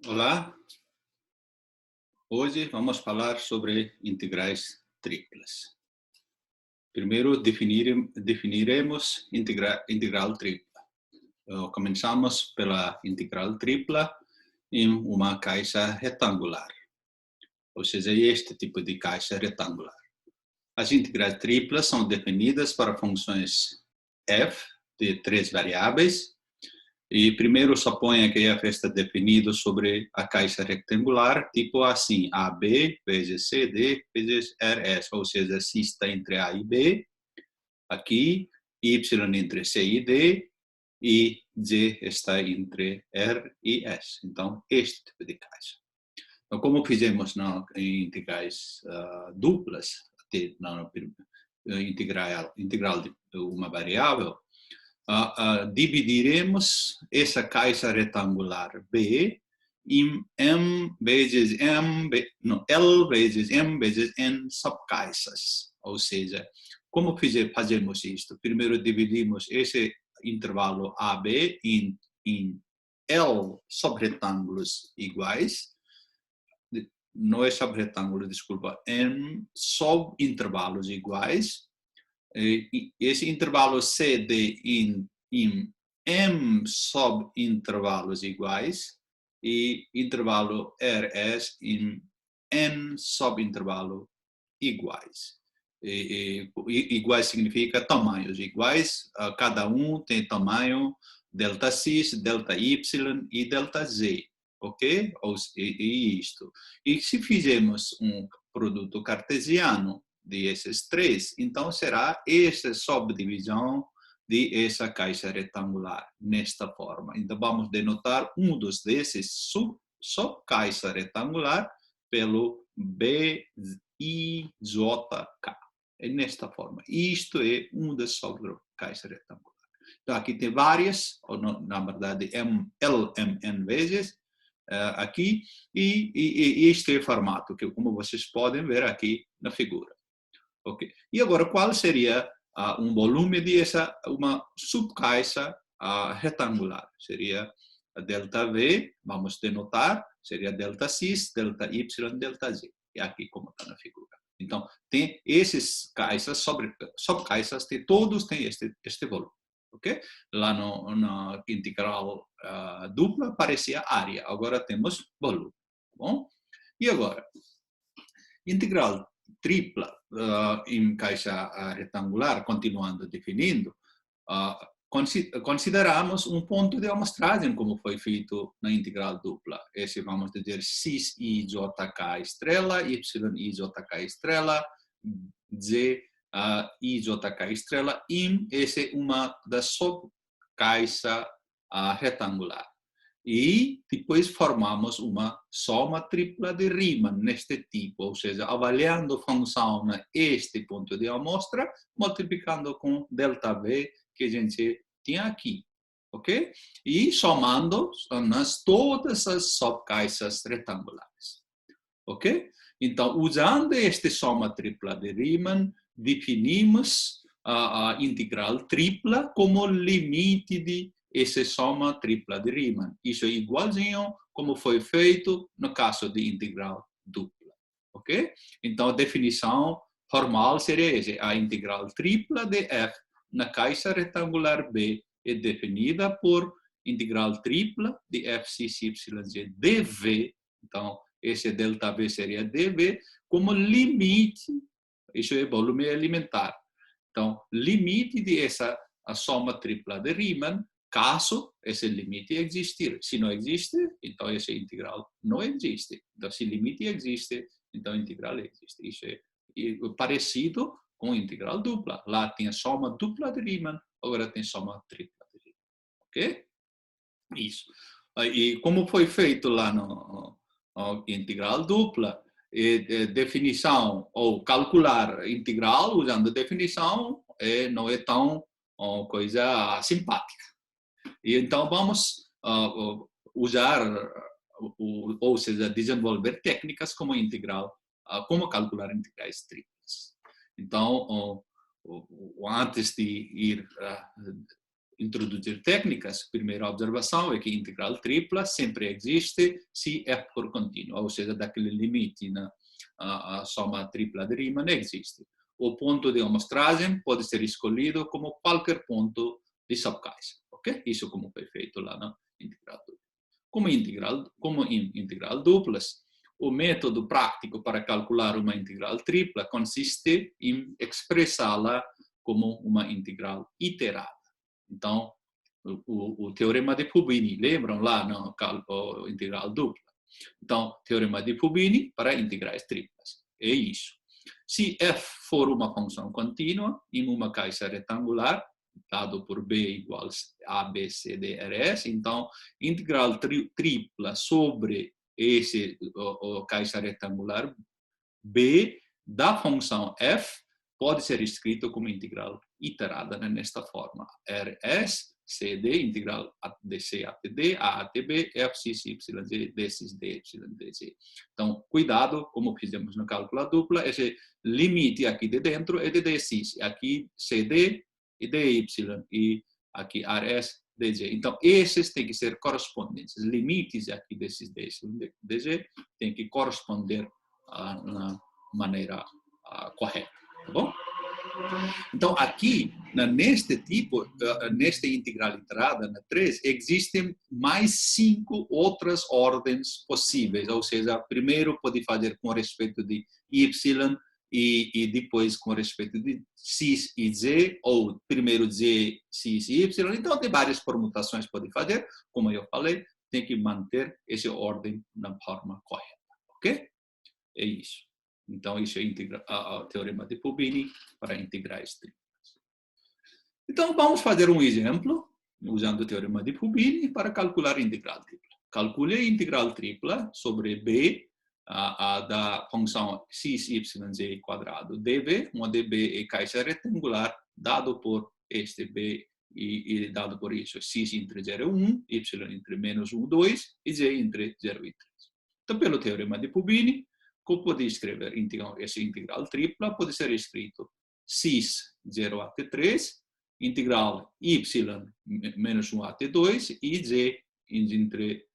Olá, hoje vamos falar sobre integrais triplas. Primeiro, definiremos integral tripla. Começamos pela integral tripla em uma caixa retangular, ou seja, este tipo de caixa retangular. As integrais triplas são definidas para funções f de 3 variáveis. E primeiro suponha que f está definido sobre a caixa retangular, tipo assim, AB vezes CD vezes RS, ou seja, C está entre A e B, aqui, Y entre C e D, e Z está entre R e S. Então, este tipo de caixa. Então, como fizemos em integrais duplas, na integral de uma variável, dividiremos essa caixa retangular B em M vezes M, não, L vezes M vezes N subcaixas. Ou seja, como fazemos isto? Primeiro dividimos esse intervalo AB em L subretângulos iguais, não é subretângulo, desculpa, M subintervalos iguais. Esse intervalo CD em M subintervalos iguais e intervalo RS em N subintervalo iguais. Iguais significa tamanhos iguais, cada um tem tamanho delta X, delta Y e delta Z, ok? E isto. E se fizermos um produto cartesiano desses três, então será essa subdivisão de essa caixa retangular, nesta forma. Então vamos denotar um dos desses subcaixa retangular pelo BIJK. É nesta forma. Isto é um das subcaixas retangulares. Então aqui tem várias, ou na verdade LMN vezes, aqui, e este é o formato, que como vocês podem ver aqui na figura. Okay. E agora, qual seria um volume de uma subcaixa retangular? Seria a delta V, vamos denotar, seria delta X, delta Y, delta Z. E aqui como está na figura. Então, tem esses caixas, subcaixas, todos têm este volume. Okay? Lá na integral dupla aparecia área, agora temos volume. Bom? E agora, integral tripla em caixa retangular, continuando definindo, consideramos um ponto de amostragem, como foi feito na integral dupla. Esse vamos dizer x i j k estrela, y i j k estrela, z i j k estrela, essa é uma das subcaixas retangular. E depois formamos uma soma tripla de Riemann neste tipo, ou seja, avaliando a função neste ponto de amostra, multiplicando com ΔV que a gente tinha aqui, ok? E somando todas as subcaixas retangulares, ok? Então, usando esta soma tripla de Riemann, definimos a integral tripla como limite de essa soma tripla de Riemann. Isso é igualzinho como foi feito no caso de integral dupla, ok? Então, a definição formal seria essa. A integral tripla de f na caixa retangular B é definida por integral tripla de fx, y, z dv. Então, esse delta V seria dv como limite, isso é volume elementar. Então, limite de a soma tripla de Riemann, caso esse limite existir. Se não existe, então esse integral não existe. Então, se limite existe, então a integral existe. Isso é parecido com a integral dupla. Lá tem a soma dupla de Riemann, agora tem soma tripla de Riemann. Ok? Isso. E como foi feito lá no integral dupla, definição ou calcular integral usando definição não é tão coisa simpática. E então vamos usar, ou seja, desenvolver técnicas como integral, como calcular integrais triplas. Então, antes de ir introduzir técnicas. Primeira observação é que integral tripla sempre existe se f for contínuo, ou seja, daquele limite na a soma tripla de Riemann existe. O ponto de amostragem pode ser escolhido como qualquer ponto de Subkaiser, ok? Isso como foi feito lá na integral dupla. Como em integral duplas, o método prático para calcular uma integral tripla consiste em expressá-la como uma integral iterada. Então, o teorema de Fubini, lembram lá no integral dupla? Então, teorema de Fubini para integrais triplas. É isso. Se f for uma função contínua em uma caixa retangular, dado por b igual a, b, c, d, r, s, então, integral tripla sobre esse caixa retangular b da função f pode ser escrito como integral iterada nesta forma. Rs, CD, integral dc até d, a até b, f, x, y, z, dx, dy, dz. Então, cuidado, como fizemos no cálculo dupla, esse limite aqui de dentro é de dx, aqui cd e dy, e aqui rs, dz. Então, esses têm que ser correspondentes. Os limites aqui desses dx, dz têm que corresponder na maneira correta, tá bom? Então, aqui, neste tipo, nesta integral iterada, na 3, existem mais 5 outras ordens possíveis. Ou seja, primeiro pode fazer com respeito de y e depois com respeito de x e z, ou primeiro z, x e y. Então, tem várias permutações que pode fazer. Como eu falei, tem que manter essa ordem na forma correta. Ok? É isso. Então, isso é o teorema de Fubini para integrais triplas. Então, vamos fazer um exemplo, usando o teorema de Fubini, para calcular a integral tripla. Calcule a integral tripla sobre b da função x, y, z quadrado dv, onde b é caixa retangular, dado por este b e dado por isso x entre 0 e 1, y entre menos 1 e 2 e z entre 0 e 3. Então, pelo teorema de Fubini, como pode escrever essa integral tripla, pode ser escrito x 0 até 3, integral y menos 1 até 2 e z entre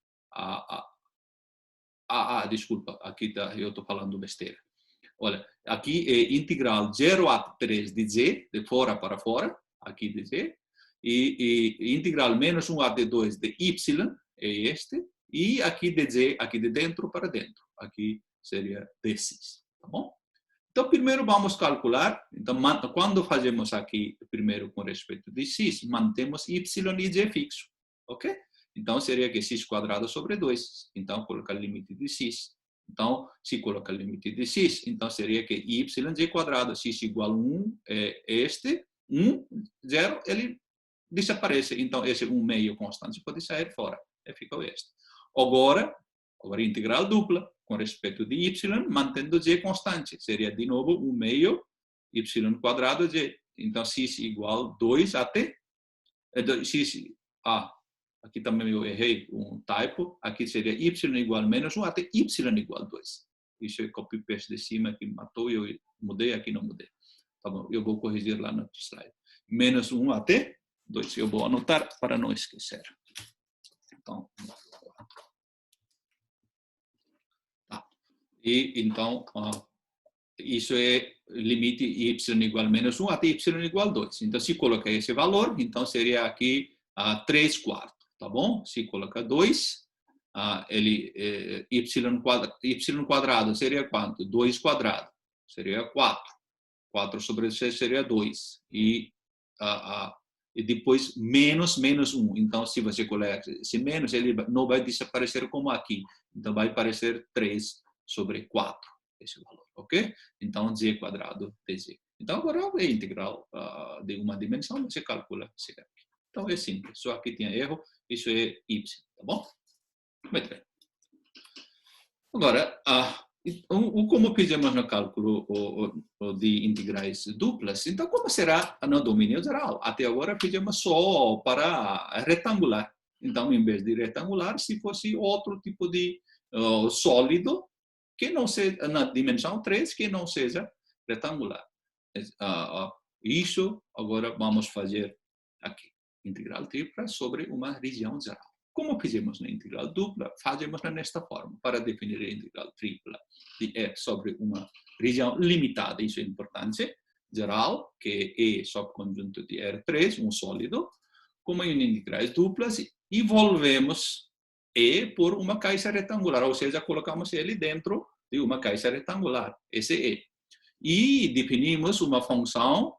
desculpa, aqui eu estou falando besteira. Olha, aqui é integral 0 até 3 de z, de fora para fora, aqui de z, e integral menos 1 até 2 de y, é este, e aqui de z, aqui de dentro para dentro, aqui seria dx, tá bom? Então, primeiro vamos calcular, então, quando fazemos aqui, primeiro com respeito de x, mantemos y e z fixo, ok? Então, seria que x quadrado sobre 2, então, colocar o limite de x. Então, se colocar o limite de x, então seria que y z quadrado, x igual a 1, é este, 1, 0, ele desaparece. Então, esse 1 meio constante pode sair fora, e fica este. Agora, integral dupla, com respeito de y, mantendo z constante. Seria, de novo, 1 meio y quadrado z. Então, x igual 2 até... aqui também eu errei um typo. Aqui seria y igual a menos 1 até y igual a 2. Isso é copy-paste de cima que matou e eu mudei, aqui não mudei. Tá bom, eu vou corrigir lá no slide. Menos 1 até 2. Eu vou anotar para não esquecer. Então, e então, isso é limite y igual a menos 1 até y igual a 2. Então, se colocar esse valor, então seria aqui 3 quartos, tá bom? Se colocar 2, y quadrado seria quanto? 2 quadrado, seria 4. 4 sobre 6 seria 2. E depois menos 1. Então, se você colocar esse menos, ele não vai desaparecer como aqui. Então, vai aparecer 3 sobre 4, esse valor, ok? Então, z quadrado dz. Então, agora é integral de uma dimensão, você calcula isso aqui. Então, é simples, só aqui tem erro, isso é y, tá bom? Muito bem. Agora, como fizemos no cálculo de integrais duplas, então, como será no domínio geral? Até agora, fizemos só para retangular. Então, em vez de retangular, se fosse outro tipo de sólido, que não seja na dimensão 3, que não seja retangular. Isso agora vamos fazer aqui. integral tripla sobre uma região geral. Como fizemos na integral dupla, fazemos nesta forma, para definir a integral tripla de f sobre uma região limitada, isso é importante, geral, que é subconjunto de R3, um sólido, como em integrais duplas, e envolvemos E por uma caixa retangular, ou seja, colocamos ele dentro de uma caixa retangular, esse E. E definimos uma função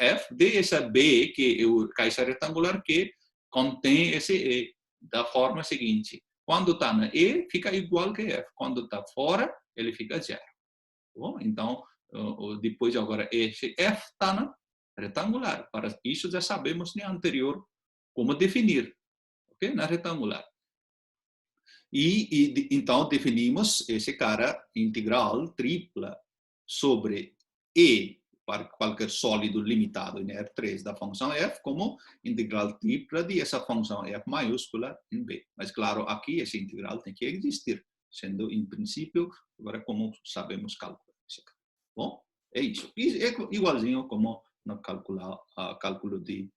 f de essa B, que é a caixa retangular, que contém esse E, da forma seguinte. Quando está na E, fica igual que F. Quando está fora, ele fica zero. Bom, então, depois agora, esse F está na retangular. Para isso já sabemos no anterior como definir, ok? Na retangular. Então definimos esse cara integral tripla sobre E para qualquer sólido limitado em R3 da função f como integral tripla de essa função f maiúscula em B. Mas claro, aqui esse integral tem que existir, sendo em princípio, agora como sabemos calcular. Bom, é isso. É igualzinho como no cálculo de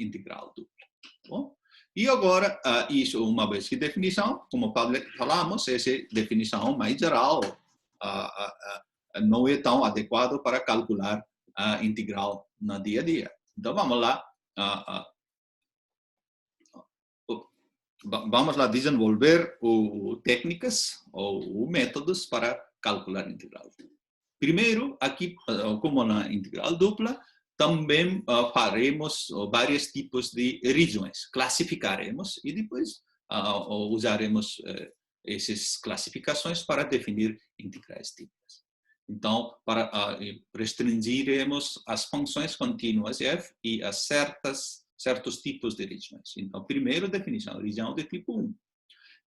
integral dupla. Bom? E agora, isso uma vez que definição, como falamos, essa definição mais geral não é tão adequado para calcular a integral no dia a dia. Então, vamos lá. Vamos lá desenvolver técnicas ou métodos para calcular integral. Primeiro, aqui, como na integral dupla, também faremos vários tipos de regiões, classificaremos e depois usaremos essas classificações para definir integrais triplas. Então, restringiremos as funções contínuas f e a certos tipos de regiões. Então, primeiro, definição, região de tipo 1.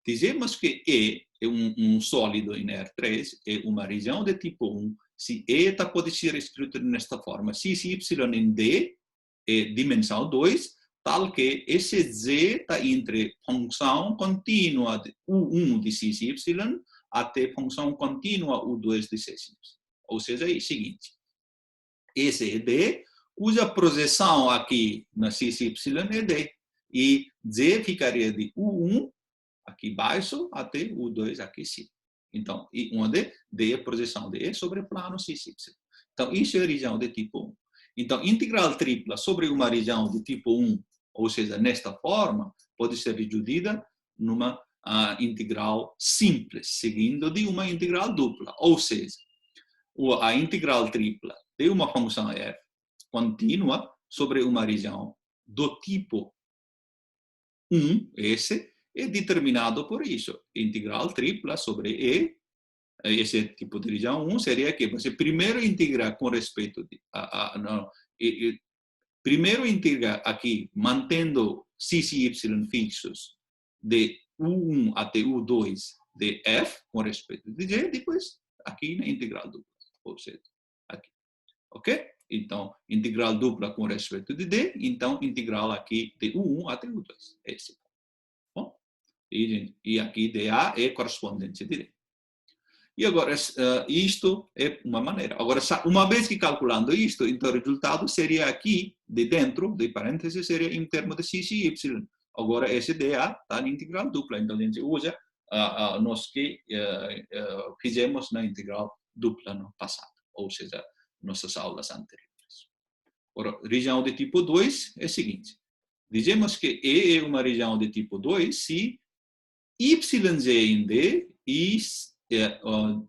Dizemos que E é um sólido em R3, é uma região de tipo 1, se E pode ser escrito nesta forma, se y em D é dimensão 2, tal que esse Z está entre função contínua de U1 de xy até função contínua U2 de xy. Ou seja, é o seguinte, esse é D, cuja projeção aqui na xy é D, e Z ficaria de U1 aqui baixo até U2 aqui sim. Então, onde D é a projeção de E sobre o plano xy. Então, isso é a região de tipo 1. Então, integral tripla sobre uma região de tipo 1, ou seja, nesta forma, pode ser dividida numa integral simples, seguindo de uma integral dupla. Ou seja, a integral tripla de uma função f contínua sobre uma região do tipo 1, esse, é determinado por isso. Integral tripla sobre E, esse tipo de região 1, seria que você primeiro integra com respeito primeiro integra aqui, mantendo x e y fixos, de U1 até U2 de f, com respeito de g, depois aqui na integral dupla. Ou seja, aqui. Ok? Então, integral dupla com respeito de d, então integral aqui de U1 até U2. Esse. Bom? E aqui dA é correspondência direta. E agora, isto é uma maneira. Agora, uma vez que calculando isto, então o resultado seria aqui, de dentro, de parênteses, seria em termos de x e y. Agora, esse dA está na integral dupla. Então, a gente usa nós que fizemos na integral dupla no passado, ou seja, nossas aulas anteriores. Agora, região de tipo 2 é o seguinte. Dizemos que E é uma região de tipo 2 se YZ em D e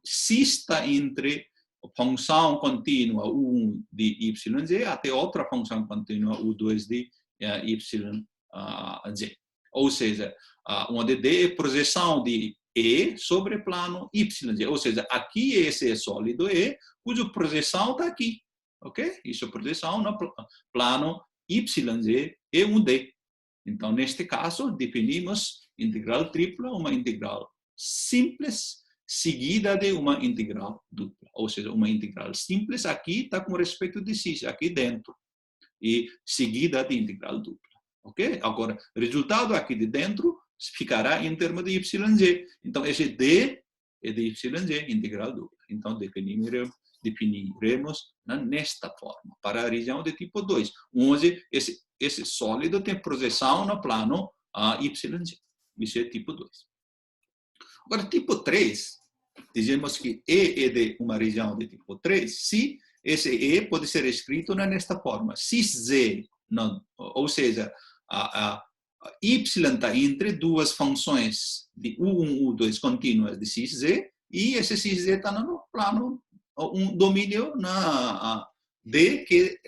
se está entre a função contínua U1 de YZ até outra função contínua U2 de YZ. Ou seja, onde D é projeção de E sobre o plano YZ. Ou seja, aqui esse é sólido E, cuja projeção está aqui. Ok? Isso é projeção no plano YZ é um D. Então, neste caso, definimos integral tripla, uma integral simples, seguida de uma integral dupla. Ou seja, uma integral simples aqui está com respeito de x, aqui dentro. E seguida de integral dupla. Ok? Agora, o resultado aqui de dentro ficará em termos de YZ. Então, esse D é de YZ, integral dupla. Então, definiremos nesta forma, para a região de tipo 2, onde esse esse sólido tem projeção no plano YZ. Isso é tipo 2. Agora, tipo 3, dizemos que E é de uma região de tipo 3, se esse E pode ser escrito nesta forma, cis-Z, ou seja, a Y está entre duas funções de U1, U2 contínuas de cis-Z, e esse cis-Z está no plano, um domínio na D que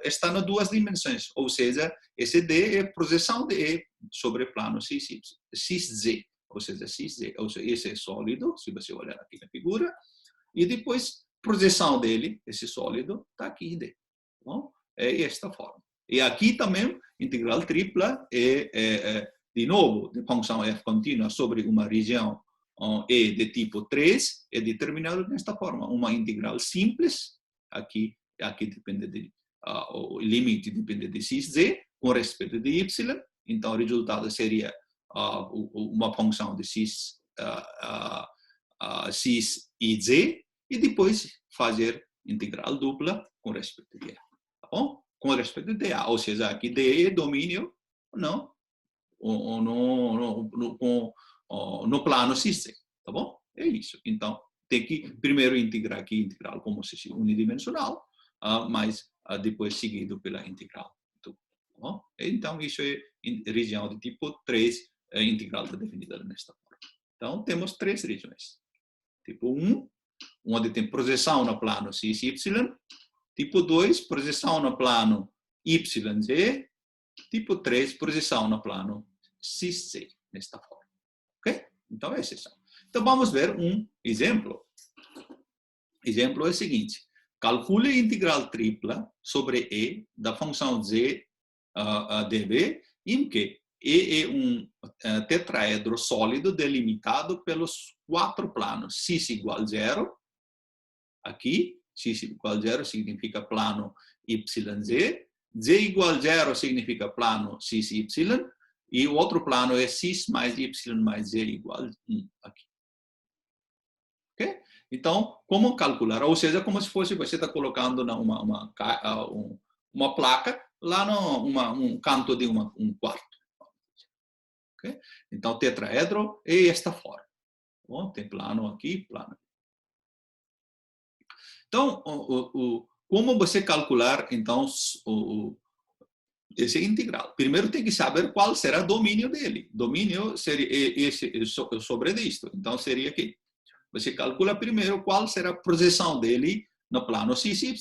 está nas duas dimensões, ou seja, esse D é projeção de E sobre o plano cis-Z, ou seja, cis-Z, ou seja, esse é sólido, se você olhar aqui na figura, e depois projeção dele, esse sólido, está aqui D. Bom, é esta forma. E aqui também, integral tripla de novo, de função f contínua sobre uma região E de tipo 3, é determinado desta forma. Uma integral simples, aqui depende de, o limite depende de cis-z, com respeito de y, então o resultado seria uma função de cis e z, e depois fazer integral dupla com respeito de A. Tá bom? Com respeito de A, ou seja, aqui D é domínio, não, no plano cis-z, tá bom? É isso. Então, tem que primeiro integrar aqui integral como se fosse unidimensional, mas depois seguido pela integral. Tá bom? Então, isso é região de tipo 3, a integral está definida nesta forma. Então, temos 3 regiões. Tipo 1, onde tem projeção no plano cis-y. Tipo 2, projeção no plano YZ. Tipo 3, projeção no plano cis-z, nesta forma. Ok? Então, esses são. Então, vamos ver um exemplo. O exemplo é o seguinte. Calcule a integral tripla sobre E da função z dv, em que E é um tetraedro sólido delimitado pelos 4 planos. Cis igual a 0. Aqui, cis igual a 0 significa plano YZ. Z igual a 0 significa plano cis-y. E o outro plano é cis mais y mais z igual a 1 aqui. Ok? Então, como calcular? Ou seja, como se fosse você está colocando uma placa lá no canto de um quarto. Okay? Então, tetraedro é esta forma. Bom, tem plano aqui, plano aqui. Então, como você calcular, então, esse integral? Primeiro tem que saber qual será o domínio dele. Domínio seria sobre isto. Então, seria que você calcula primeiro qual será a projeção dele no plano cis-y.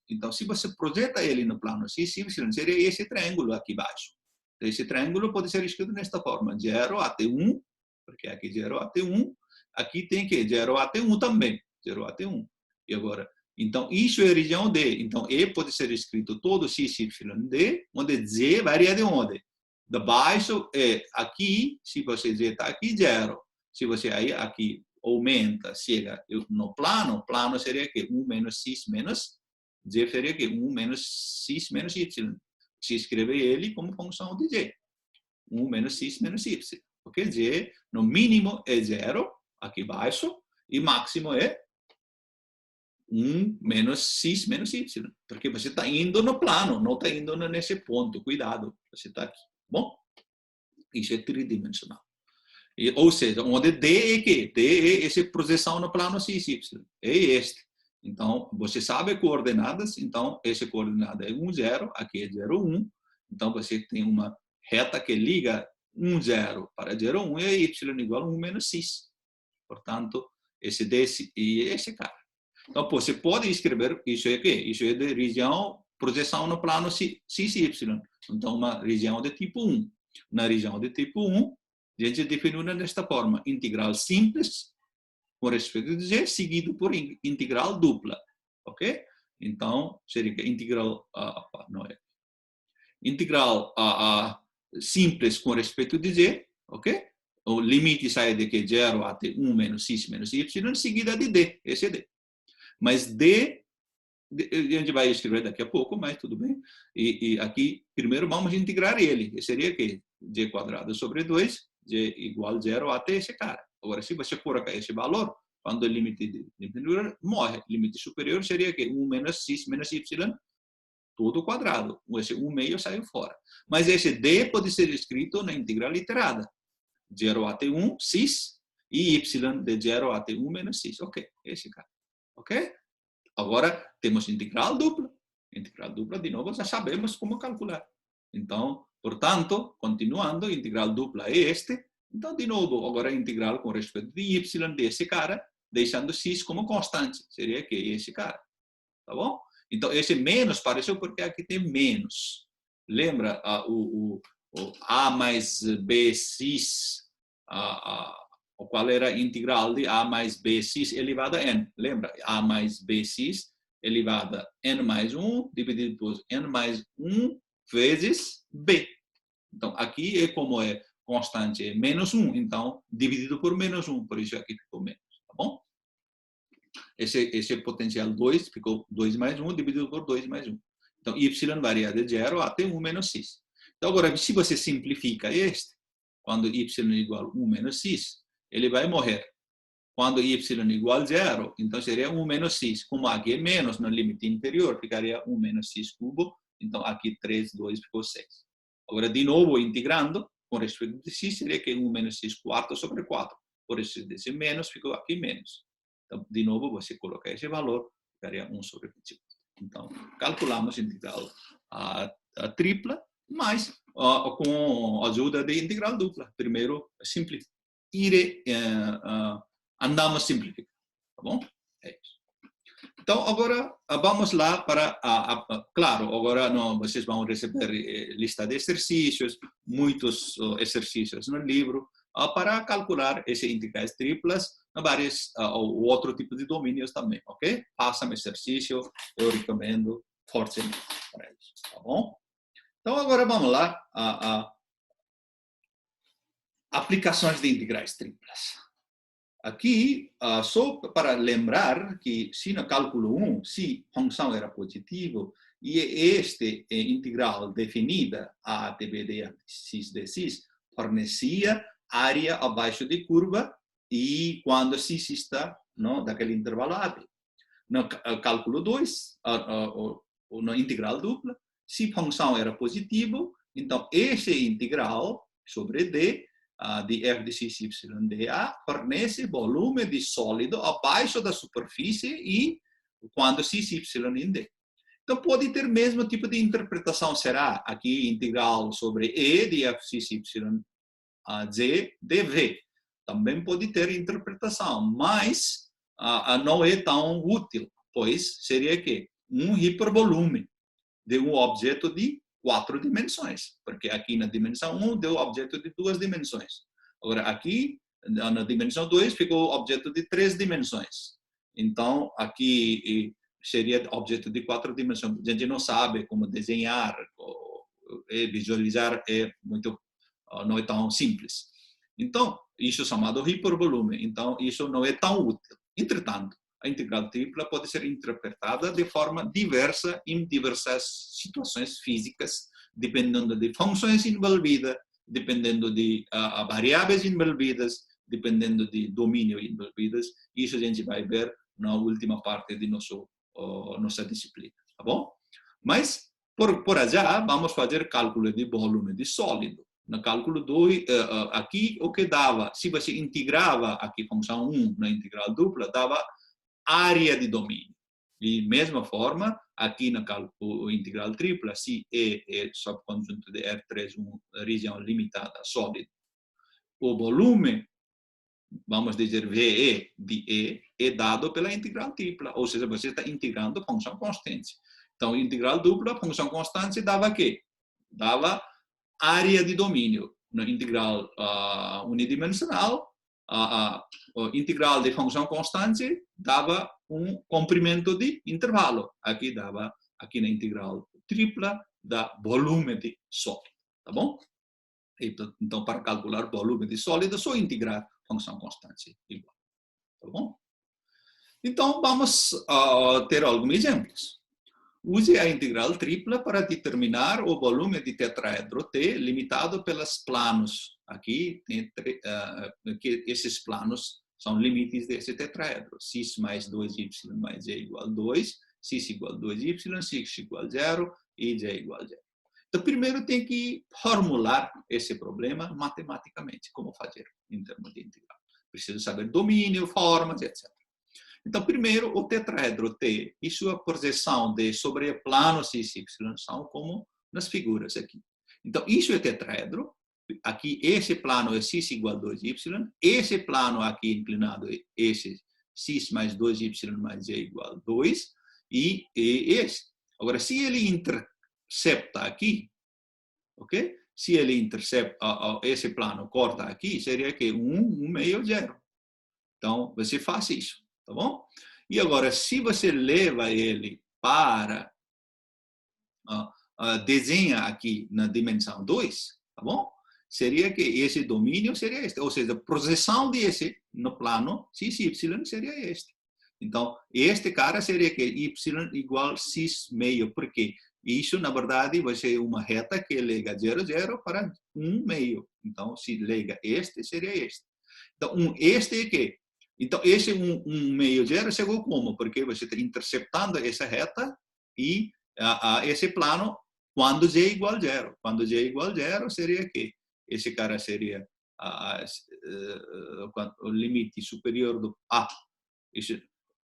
Então, se você projeta ele no plano cis-y, seria esse triângulo aqui embaixo. Esse triângulo pode ser escrito desta forma, 0 até 1, porque aqui 0 até 1, aqui tem que 0 até 1 também, 0 até 1. E agora, então, isso é a região D. Então, E pode ser escrito todo cis-y D, onde Z varia de onde? De baixo, aqui, se você Z está aqui, 0. Se você aí, aqui, aumenta, chega no plano, plano seria que 1 menos cis menos, Z seria que 1 menos cis menos y. Se escreve ele como função de Z. 1 menos cis menos y. Porque Z, no mínimo, é 0, aqui embaixo, e máximo é 1 menos cis menos y. Porque você está indo no plano, não está indo nesse ponto. Cuidado, você está aqui. Bom, isso é tridimensional. Ou seja, onde D é que? D é essa projeção no plano cis-y. É este. Então, você sabe coordenadas, então, essa coordenada é 1, 0, aqui é 0, 1. Então, você tem uma reta que liga 1, 0 para 0, 1, e é y igual a 1 menos cis. Portanto, esse D e esse cara. Então, você pode escrever, isso é o quê? Isso é de região, projeção no plano cis-y. Então, uma região de tipo 1. Na região de tipo 1, a gente definiu desta forma, integral simples, com respeito a Z, seguido por integral dupla. Ok? Então, seria integral, não é? Integral simples com respeito a Z, ok? O limite sai de que 0 até 1 menos cis menos y, seguida de D, esse é D. Mas D, a gente vai escrever daqui a pouco, mas tudo bem. E aqui, primeiro vamos integrar ele, que seria que Z quadrado sobre 2, Z igual a 0 até esse cara. Agora, se você colocar esse valor, quando o limite inferior morre, limite superior seria que 1 menos cis menos y, todo quadrado. Esse 1 meio saiu fora. Mas esse D pode ser escrito na integral iterada. 0 até 1, cis, e y de 0 até 1 menos cis. Ok, esse cara. Ok? Agora, temos integral dupla. Integral dupla, de novo, já sabemos como calcular. Então, portanto, continuando, integral dupla é este. Então, de novo, agora a integral com respeito de y desse cara, deixando x como constante. Seria que esse cara. Tá bom? Então, esse menos apareceu porque aqui tem menos. Lembra o a mais bx, qual era a integral de a mais bx elevado a n? Lembra? A mais bx elevado a n mais 1 dividido por n mais 1 vezes b. Então, aqui é como é constante, é menos 1. Então, dividido por menos 1. Por isso aqui ficou menos. Tá bom? Esse potencial 2 ficou 2 mais 1 dividido por 2 mais 1. Então, y varia de 0 até 1 menos x. Então, agora, se você simplifica este, quando y é igual a 1 menos x, ele vai morrer. Quando y é igual a 0, então seria 1 menos x. Como aqui é menos no limite inferior, ficaria 1 menos x cubo. Então, aqui 3, 2 ficou 6. Agora, de novo, integrando, com respeito de x, seria que 1 menos x quarto sobre 4. Por isso, desse menos, ficou aqui menos. Então, de novo, você coloca esse valor, ficaria 1 sobre 24. Então, calculamos a integral tripla, mas com a ajuda da integral dupla. Primeiro, andamos simplificando. Tá bom? É isso. Então, agora, vamos lá para... claro, agora vocês vão receber lista de exercícios, muitos exercícios no livro, para calcular essas integrais triplas, vários outro tipo de domínios também, ok? Façam exercício, eu recomendo fortemente para isso, tá bom? Então, agora vamos lá, aplicações de integrais triplas. Aqui, só para lembrar que se no cálculo 1, se a função era positiva, e este integral definida, a db de x de x, fornecia área abaixo de curva e quando x está daquele intervalo AB. No cálculo 2, no integral dupla, se a função era positiva, então esse integral sobre D, de f de x, y, dA, fornece volume de sólido abaixo da superfície e quando x, y em D. Então, pode ter o mesmo tipo de interpretação, será aqui integral sobre E de f, x, y, z dv. Também pode ter interpretação, mas não é tão útil, pois seria que um hipervolume de um objeto de 4 dimensões, porque aqui na dimensão 1 deu objeto de 2 dimensões. Agora, aqui, na dimensão 2, ficou objeto de 3 dimensões. Então, aqui seria objeto de 4 dimensões. A gente não sabe como desenhar, visualizar, não é tão simples. Então, isso é chamado hipervolume. Então, isso não é tão útil. Entretanto, a integral tripla pode ser interpretada de forma diversa em diversas situações físicas, dependendo de funções envolvidas, dependendo de variáveis envolvidas, dependendo de domínio envolvidas. Isso a gente vai ver na última parte de nossa disciplina, tá bom? Mas, por já, vamos fazer cálculo de volume de sólido. No cálculo 2, aqui o que dava, se você integrava aqui a função 1 na integral dupla, dava área de domínio. De mesma forma, aqui na cálculo integral tripla, se E é subconjunto de R3, uma região limitada sólido, o volume, vamos dizer VE de E, é dado pela integral tripla, ou seja, você está integrando função constante. Então, integral dupla, função constante, dava o quê? Dava área de domínio. Na integral unidimensional, integral de função constante dava um comprimento de intervalo. Aqui dava, aqui na integral tripla, dá volume de sólido. Tá bom? Então, para calcular volume de sólido, é só integrar função constante igual. Tá bom? Então, vamos ter alguns exemplos. Use a integral tripla para determinar o volume de tetraedro T limitado pelos planos. Aqui, esses planos são limites desse tetraedro. X mais 2y mais z igual a 2, x igual a 2y, x igual a 0, e z igual a 0. Então, primeiro tem que formular esse problema matematicamente, como fazer em termos de integral. Preciso saber domínio, formas, etc. Então, primeiro, o tetraedro T e sua projeção de sobre plano x, y são como nas figuras aqui. Então, isso é tetraedro. Aqui, esse plano é x igual a 2y. Esse plano aqui inclinado é esse x mais 2y mais z igual a 2. E esse. Agora, se ele intercepta aqui, ok? Se ele intercepta, esse plano corta aqui, seria que 1 meio 0. Então, você faz isso, tá bom? E agora, se você leva ele para desenha aqui na dimensão 2, tá bom? Seria que esse domínio seria este, ou seja, a projeção desse no plano x, y seria este. Então, este cara seria que y igual a x meio, porque isso, na verdade, vai ser uma reta que liga 0, 0 para 1 meio. Então, se liga este, seria este. Então, este é que? Então, esse 1 meio 0 chegou como? Porque você está interceptando essa reta e esse plano quando z é igual a 0. Quando z é igual a 0, seria que? Esse cara seria o limite superior do A. Isso.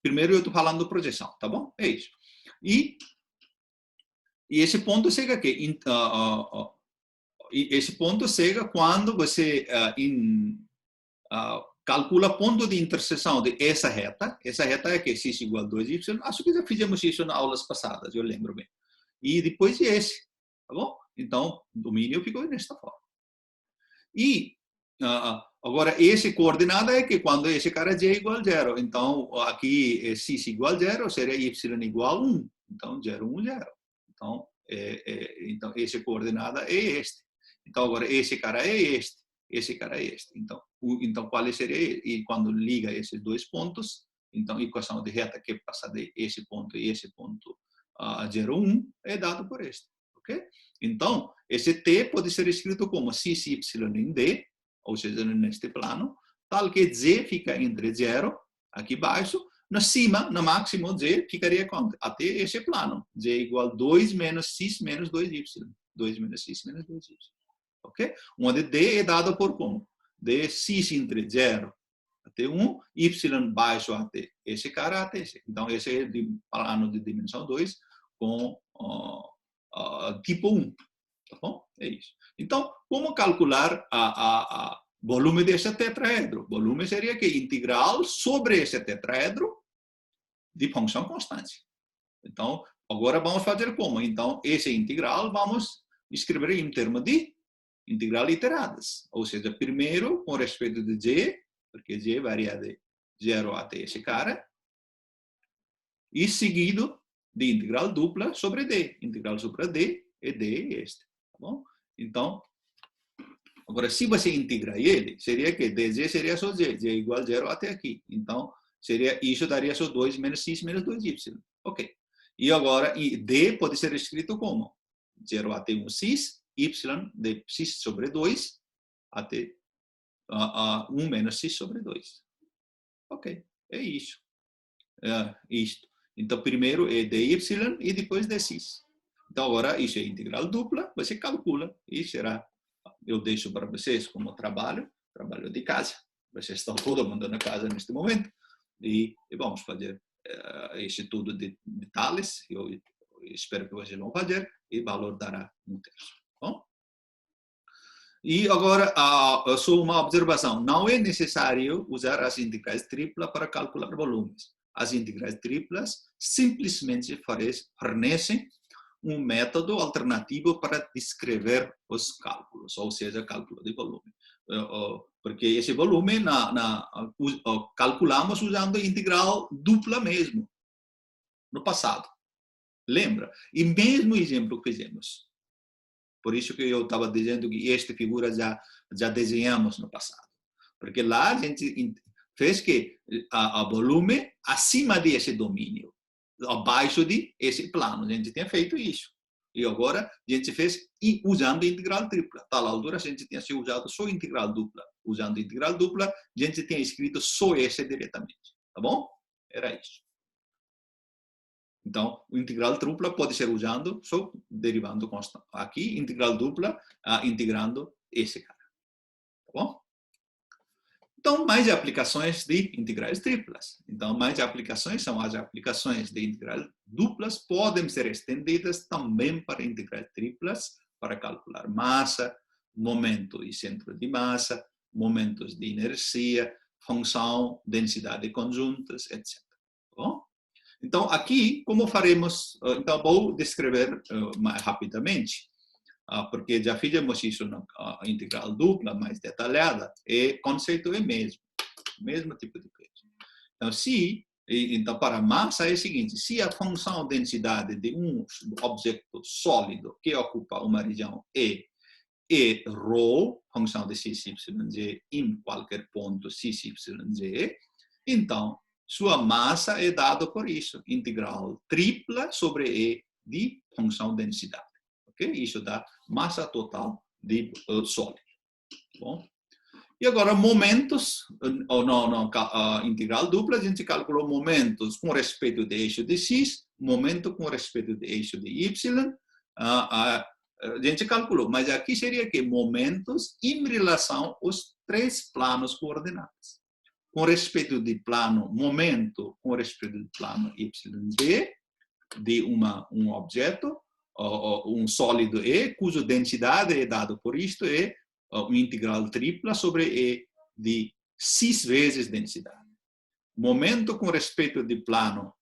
Primeiro eu estou falando de projeção, tá bom? É isso. E esse ponto chega aqui. Esse ponto chega quando você calcula ponto de interseção de essa reta. Essa reta é que x igual a 2y. Acho que já fizemos isso nas aulas passadas, eu lembro bem. E depois esse, tá bom? Então, o domínio ficou desta forma. E agora, esse coordenada é que quando esse cara é igual a 0. Então, aqui é x igual a 0, seria y igual a 1. Então, 0, 1, 0. Então, então esse coordenada é este. Então, agora, esse cara é este. Esse cara é este. Então qual seria ele? E quando liga esses dois pontos, então, a equação de reta que passa de esse ponto e esse ponto 0, 1 é dado por este. Ok? Então, esse t pode ser escrito como x, y em d, ou seja, neste plano, tal que z fica entre 0, aqui embaixo, na cima, no máximo, z ficaria até esse plano. Z igual a 2 menos x menos 2y. 2 menos x menos 2y. Ok? Onde d é dado por como? D é x entre 0 até 1, y baixo até esse cara até esse. Então, esse é o plano de dimensão 2 com tipo 1. Tá bom? É isso. Então, como calcular o volume desse tetraedro? O volume seria que integral sobre esse tetraedro de função constante. Então, agora vamos fazer como? Então, esse integral vamos escrever em termos de integral iteradas. Ou seja, primeiro com respeito de z, porque z varia de 0 até esse cara, e seguido de integral dupla sobre d. Integral sobre d é d é este. Tá bom? Então, agora, se você integrar ele, seria que dz seria só z. Z é igual a 0 até aqui. Então, isso daria só 2 menos x menos 2y. Ok. E agora, d pode ser escrito como? 0 até 1x, y de x sobre 2 até 1 menos x sobre 2. Ok. É isso. Isto. Então, primeiro é dy e depois dx. Então, agora, isso é integral dupla, você calcula e será. Eu deixo para vocês como trabalho de casa. Vocês estão todo mundo na casa neste momento. E vamos fazer esse tudo de detalhes. Eu espero que vocês vão fazer e o valor dará um terço. Bom? E agora, só uma observação. Não é necessário usar as integrais triplas para calcular volumes. As integrais triplas simplesmente fornecem um método alternativo para descrever os cálculos, ou seja, cálculo de volume. Porque esse volume calculamos usando integral dupla mesmo, no passado. Lembra? E mesmo exemplo que fizemos. Por isso que eu estava dizendo que esta figura já desenhamos no passado. Porque lá a gente fez que a volume acima desse domínio, abaixo de esse plano. A gente tinha feito isso. E agora a gente fez usando integral tripla. A tal altura a gente tinha usado só integral dupla. Usando integral dupla, a gente tinha escrito só esse diretamente. Tá bom? Era isso. Então, o integral tripla pode ser usando só derivando constante. Aqui, integral dupla, integrando esse cara. Tá bom? Então, mais aplicações de integrais triplas. Então, mais aplicações são as aplicações de integrais duplas, podem ser estendidas também para integrais triplas, para calcular massa, momento e centro de massa, momentos de inercia, função, densidade conjuntas, etc. Bom? Então, aqui, como faremos? Então, vou descrever mais rapidamente, porque já fizemos isso na integral dupla, mais detalhada, e o conceito é mesmo tipo de peso. Então, então, para massa é o seguinte, se a função densidade de um objeto sólido que ocupa uma região E é ρ, função de xyz em qualquer ponto xyz, então, sua massa é dada por isso, integral tripla sobre E de função densidade. Okay? Isso dá massa total de sólido. Bom? E agora, momentos, integral dupla, a gente calculou momentos com respeito do eixo de x, momento com respeito do eixo de y, a gente calculou, mas aqui seria que momentos em relação aos três planos coordenados. Com respeito do plano momento, com respeito do plano YZ, de um objeto, um sólido E, cuja densidade é dada por isto, é uma integral tripla sobre E de x vezes densidade. Momento com respeito do plano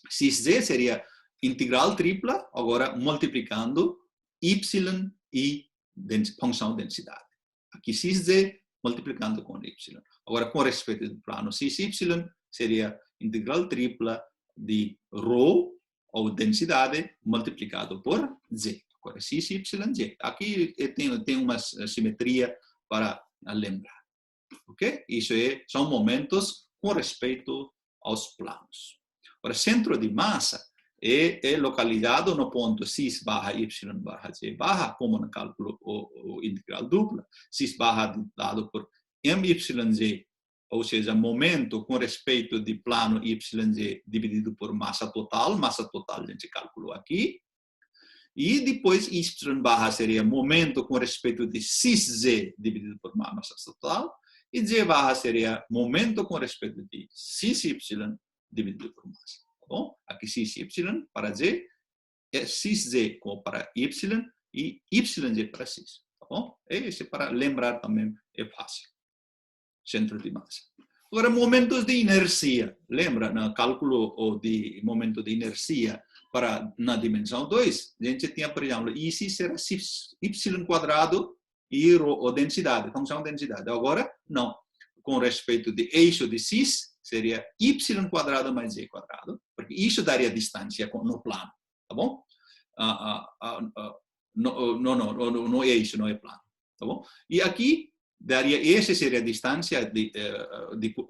xz seria integral tripla, agora multiplicando y e função densidade. Aqui xz multiplicando com y. Agora, com respeito do plano xy, seria integral tripla de ρ, ou densidade, multiplicado por z. Agora, xy, z. Aqui tem uma simetria para lembrar. Ok? Isso são momentos com respeito aos planos. Agora, centro de massa é localizado no ponto x barra y barra z barra, como no cálculo o integral dupla. X barra dado por myz, ou seja, momento com respeito de plano YZ dividido por massa total a gente calculou aqui. E depois Y barra seria momento com respeito de XZ dividido por massa total. E Z barra seria momento com respeito de XY dividido por massa. Tá bom? Aqui XY para Z, XZ para Y e YZ para X. Tá bom? Esse para lembrar também é fácil. Centro de massa. Agora, momentos de inercia. Lembra, no cálculo de momento de inercia na dimensão 2, a gente tinha, por exemplo, IC será y quadrado e a densidade, função densidade. Agora, não. Com respeito de eixo de x, seria y quadrado mais z quadrado, porque isso daria distância no plano, tá bom? No eixo, não é plano, tá bom? E aqui, essa seria a distância de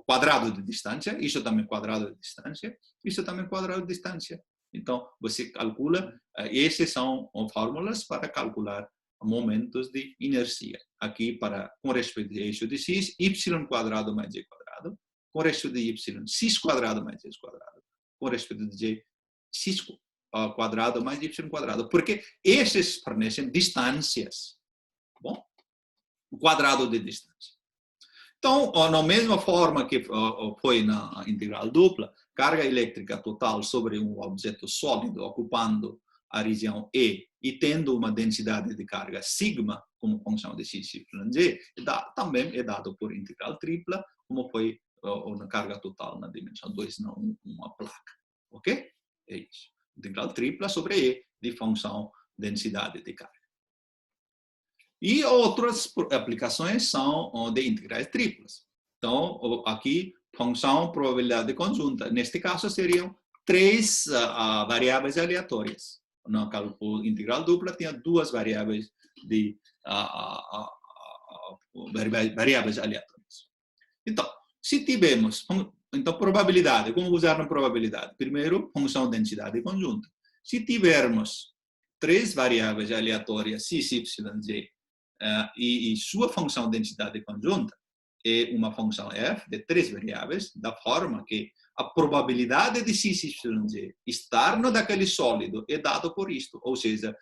quadrado de distância, isso também quadrado de distância, isso também quadrado de distância. Então, você calcula, essas são fórmulas para calcular momentos de inercia. Aqui, com respeito ao eixo de x, y quadrado mais z quadrado, com respeito de y, x quadrado mais z quadrado, com respeito de z, x quadrado mais y quadrado, porque esses fornecem distâncias, tá bom? O quadrado de distância. Então, na mesma forma que foi na integral dupla, carga elétrica total sobre um objeto sólido ocupando a região E e tendo uma densidade de carga sigma como função de x, y, z, também é dado por integral tripla, como foi na carga total na dimensão 2, uma placa. Ok? É isso. Integral tripla sobre E de função densidade de carga. E outras aplicações são de integrais triplas. Então, aqui, função probabilidade conjunta. Neste caso, seriam três variáveis aleatórias. No cálculo integral dupla, tinha duas variáveis variáveis aleatórias. Então, se tivermos, probabilidade, como usar na probabilidade? Primeiro, função densidade conjunta. Se tivermos três variáveis aleatórias, x, y, z, e sua função densidade conjunta é uma função f de três variáveis, da forma que a probabilidade de x, y, z estar no daquele sólido é dado por isto. Ou seja,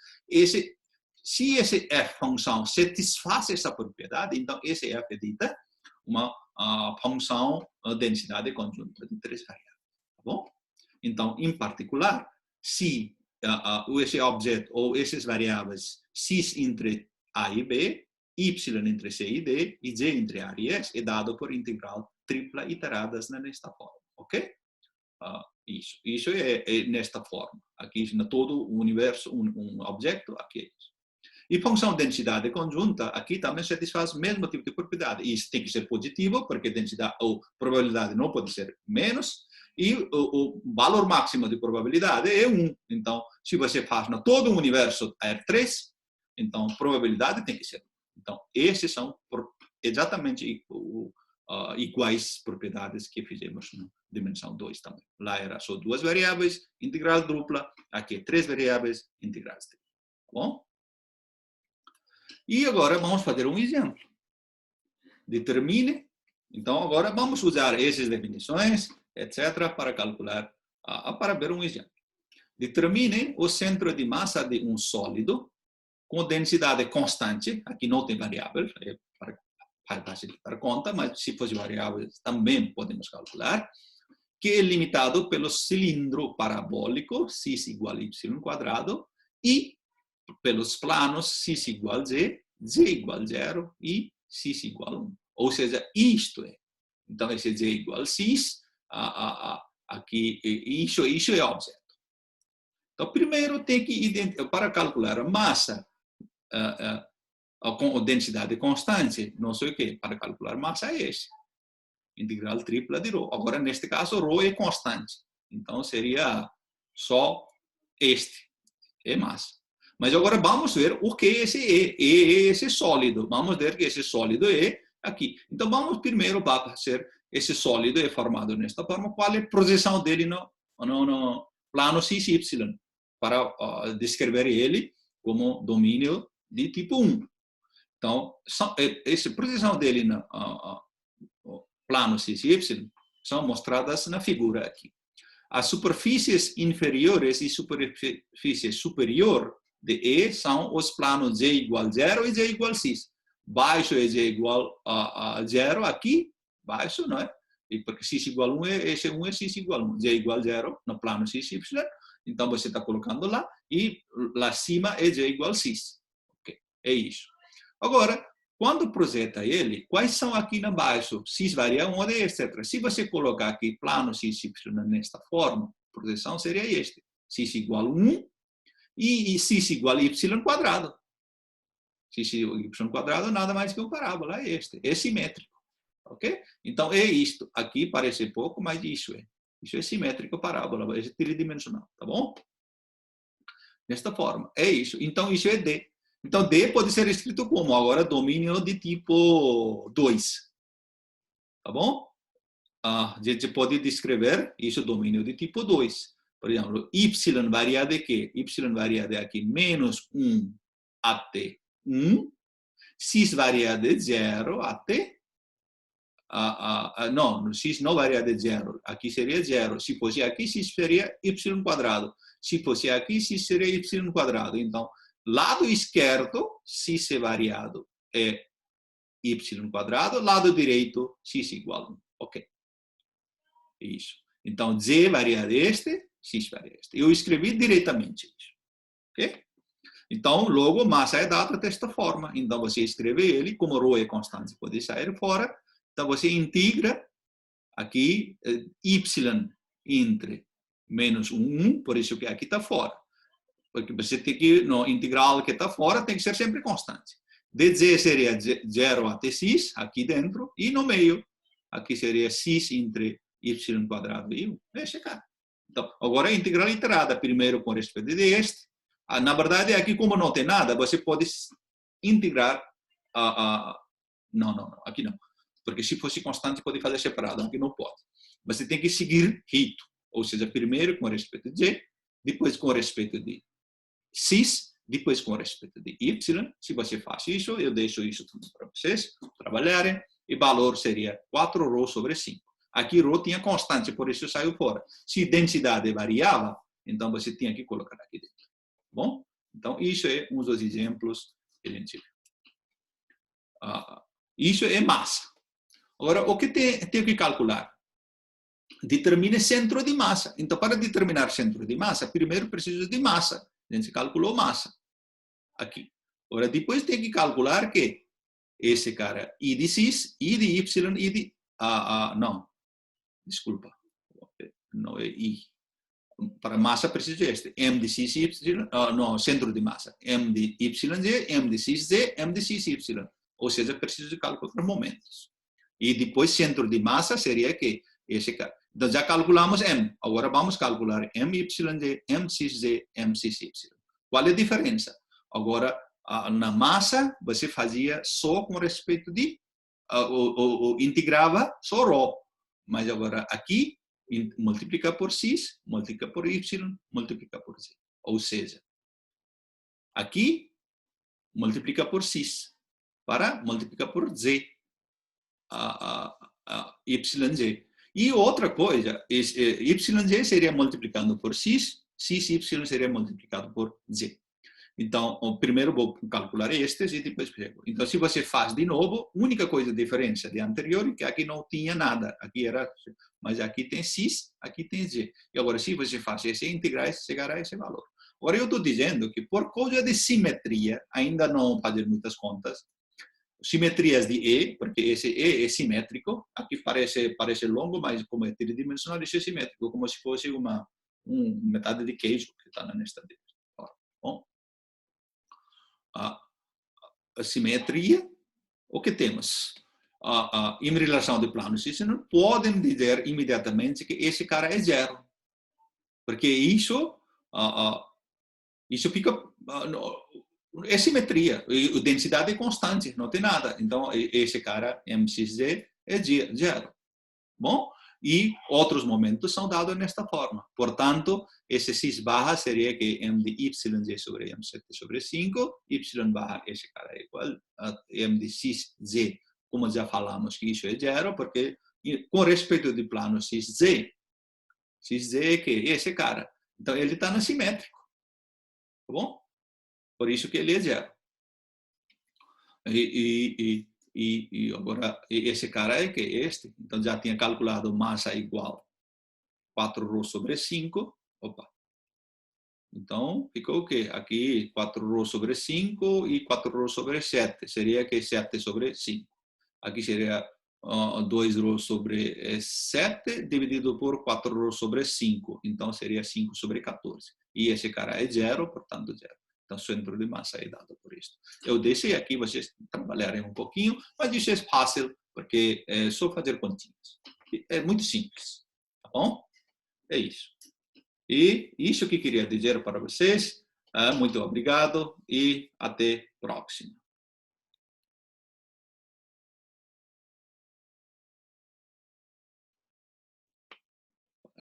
se esse f função satisfaz essa propriedade, então esse f é dita uma função densidade conjunta de 3 variáveis. Tá bom? Então, em particular, se esse objeto ou essas variáveis x entre a e b, y entre c e d e z entre a e s é dado por integral tripla iteradas nesta forma, ok? Isso é nesta forma. Aqui, no todo o universo, um objeto, aqui é isso. E função densidade conjunta, aqui também satisfaz o mesmo tipo de propriedade. Isso tem que ser positivo, porque densidade ou probabilidade não pode ser menos, e o valor máximo de probabilidade é 1. Então, se você faz no todo o universo R3, então a probabilidade tem que ser 1. Então, esses são exatamente iguais propriedades que fizemos na dimensão 2 também. Lá era só 2 variáveis, integral dupla, aqui 3 variáveis, integral tripla. Tá bom? E agora vamos fazer um exemplo. Determine. Então, agora vamos usar essas definições, etc., para calcular, para ver um exemplo. Determine o centro de massa de um sólido com densidade constante. Aqui não tem variável, para facilitar a conta, mas se fosse variável também podemos calcular, que é limitado pelo cilindro parabólico, x igual a y quadrado, e pelos planos x igual a z, z igual a 0 e x igual a 1. Ou seja, isto é. Então, esse z igual a x, aqui, isso é o objeto. Então, primeiro tem que identificar, para calcular a massa com densidade constante, não sei o que, para calcular massa é esse. Integral tripla de ρ. Agora, neste caso, ρ é constante. Então, seria só este, é massa. Mas agora vamos ver o que esse é. É esse sólido. Vamos ver que esse sólido é aqui. Então, vamos primeiro fazer esse sólido é formado nesta forma. Qual é a projeção dele no plano XY? Para descrever ele como domínio de tipo 1. Então, essa projeção dele no plano XY são mostradas na figura aqui. As superfícies inferiores e superfície superior de E são os planos z igual a 0 e z igual a x. Baixo é z igual a 0 aqui, baixo, não é? E porque x igual a 1 esse 1 é x igual a 1. Z igual a 0 no plano XY, então você está colocando lá, e lá acima é z igual a x. Okay. É isso. Agora, quando projeta ele, quais são aqui na baixo? X varia 1, etc. Se você colocar aqui plano XY nesta forma, a projeção seria este. X igual a 1 e x igual a y quadrado. X igual a y quadrado nada mais que uma parábola, é este. É simétrico. Ok? Então, é isto. Aqui parece pouco, mas isso é. Isso é simétrico, parábola, é tridimensional. Tá bom? Desta forma. É isso. Então, isso é D. Então, D pode ser escrito como? Agora, domínio de tipo 2. Tá bom? A gente pode descrever isso, domínio de tipo 2. Por exemplo, y varia de quê? Y varia de aqui menos 1 até 1. X varia de 0 até... não, x não varia de 0. Aqui seria 0. Se fosse aqui, x seria y quadrado. Se fosse aqui, x seria y quadrado. Então, lado esquerdo, x é variado, é y quadrado. Lado direito, x igual a 1. Ok. Isso. Então, z varia deste, x varia deste. Eu escrevi diretamente isso. Ok? Então, logo, massa é dada desta forma. Então, você escreve ele, como ρ é constante, pode sair fora. Então, você integra aqui y entre menos 1, por isso que aqui está fora. Porque você tem que, no integral que está fora, tem que ser sempre constante. dz seria 0 até x, aqui dentro, e no meio, aqui seria x entre y quadrado e 1. É checar. Então, agora a integral iterada, primeiro com respeito a este. Na verdade, aqui como não tem nada, você pode integrar... Não, aqui não. Porque se fosse constante, pode fazer separado, aqui não pode. Você tem que seguir rito. Ou seja, primeiro com respeito de z, depois com respeito de x, depois com respeito de y. Se você faz isso, eu deixo isso tudo para vocês trabalharem. E valor seria 4ρ sobre 5. Aqui ρ tinha constante, por isso saiu fora. Se densidade variava, então você tinha que colocar aqui dentro. Bom? Então, isso é um dos exemplos que a gente viu. Isso é massa. Agora, o que tem que calcular? Determine centro de massa. Então, para determinar centro de massa, primeiro preciso de massa. A gente calculou massa. Aqui. Agora, depois tem que calcular que esse cara, I de X, I de Y, I de... não. Desculpa. Não é I. Para massa preciso este. M de X, Y, não, centro de massa. M de YZ, M de XZ, M de XY. Ou seja, preciso de calcular momentos. E depois, centro de massa seria que esse cara. Então, já calculamos M. Agora vamos calcular MYZ, MXZ, MXY. Qual é a diferença? Agora, na massa, você fazia só com respeito de... integrava só ρ. Mas agora, aqui, multiplica por X, multiplica por Y, multiplica por Z. Ou seja, aqui, multiplica por X, para multiplicar por Z, YZ. E outra coisa, YZ seria multiplicando por X, XY seria multiplicado por Z. Então, primeiro vou calcular estes e depois pego. Então, se você faz de novo, a única coisa diferença de anterior é que aqui não tinha nada. Aqui era, mas aqui tem X, aqui tem Z. E agora, se você faz esse integral, chegará a esse valor. Agora, eu estou dizendo que por causa de simetria, ainda não fazer muitas contas, simetrias de E, porque esse E é simétrico, aqui parece longo, mas como é tridimensional, isso é simétrico, como se fosse uma metade de queijo que está nesta dele. Bom, a simetria, o que temos? Em relação de planos, vocês não podem dizer imediatamente que esse cara é zero, porque isso fica... é simetria, a densidade é constante, não tem nada. Então, esse cara, MXZ, é zero. Bom? E outros momentos são dados nesta forma. Portanto, esse X barra seria que M de YZ sobre M7 sobre 5, Y barra, esse cara é igual a M de XZ, como já falamos que isso é zero, porque com respeito de plano XZ é que esse cara. Então, ele está no simétrico. Tá bom? Por isso que ele é zero. E agora, esse cara é que é este. Então, já tinha calculado massa igual 4ρ sobre 5. Opa. Então, ficou o quê? Aqui, 4ρ sobre 5 e 4ρ sobre 7. Seria que 7 sobre 5. Aqui seria 2ρ sobre 7 dividido por 4ρ sobre 5. Então, seria 5 sobre 14. E esse cara é zero, portanto, zero. Então, centro de massa é dado por isso. Eu deixei aqui vocês trabalharem um pouquinho, mas isso é fácil, porque é só fazer continhas. É muito simples, tá bom? É isso. E isso que queria dizer para vocês. Muito obrigado e até a próxima.